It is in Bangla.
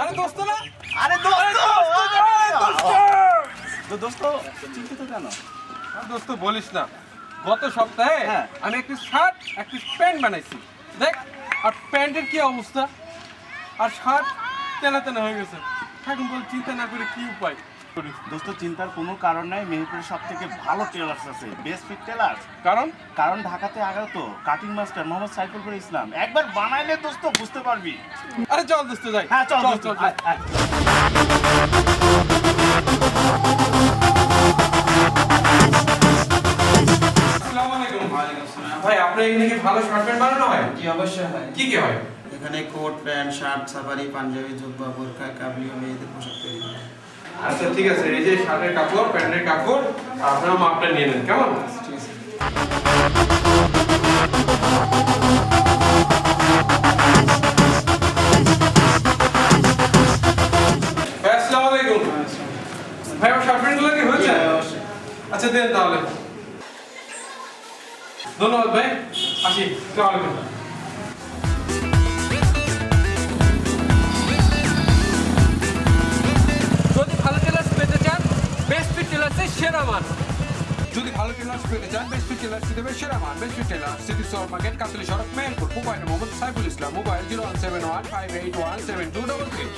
আরে দোস্ত না, আরে দোস্ত তো দোস্ত চিন্তিত কেন? আর দোস্ত বলিস না, গত সপ্তাহে হ্যাঁ। আমি একটি শার্ট একটি প্যান্ট বানাইছি। দেখ, আর প্যান্টের কি অবস্থা, আর শার্ট তেনা তেনা হয়ে গেছে। এখন বল চিন্তা না করে কি উপায় করিস? দোস্ত চিন্তার কোনো কারণ নাই, মেহেরপুরের সব থেকে ভালো টেলার্স আছে, বেস্ট ফিট টেলার্স। কারণ কারণ ঢাকাতে আগত কাটিং মাস্টার মোহাম্মদ সাইফুল ইসলাম, একবার বানাইলে দোস্ত বুঝতে পারবি। আরে চল দোস্ত যাই। হ্যাঁ চল চল দোস্ত, চল আয়, আয়। আসসালামু আলাইকুম। ভাই আপনার এখানে কি ভালো শার্ট প্যান্ট বানানো হয়? জি অবশ্যই হয়। কি কি হয়? এখানে coat pant shirt safari panjabi জুব্বা বোরকা কাবলিও মেয়েদের পোশাক তৈরি হয়। আচ্ছা ঠিক আছে, এই যে শার্টের কাপড় প্যান্টের কাপড় আপনারা মাপটা নিয়ে নেন, কেমন? ঠিক আছে। ভাই আসসালামু আলাইকুম। ভাই আমার শার্ট প্যান্টগুলো কি হয়েছে? জি, অবশ্যই। আচ্ছা দেন তাহলে। ধন্যবাদ ভাই, আসি। আসসালামু আলাইকুম। যদি ভালো টেলার্স পেতে চান, বেস্ট ফিট টেলার্সের সেরা মান। যদি ভালো টেলার্স পেতে চান, বেস্ট ফিট টেলার্স দেবে সেরা মান। Best fit tailors, city supermarket, Katli সড়ক, মেহেরপুর। মোবাইল মোহাম্মদ সাইফুল ইসলাম। মোবাইল 0171581723।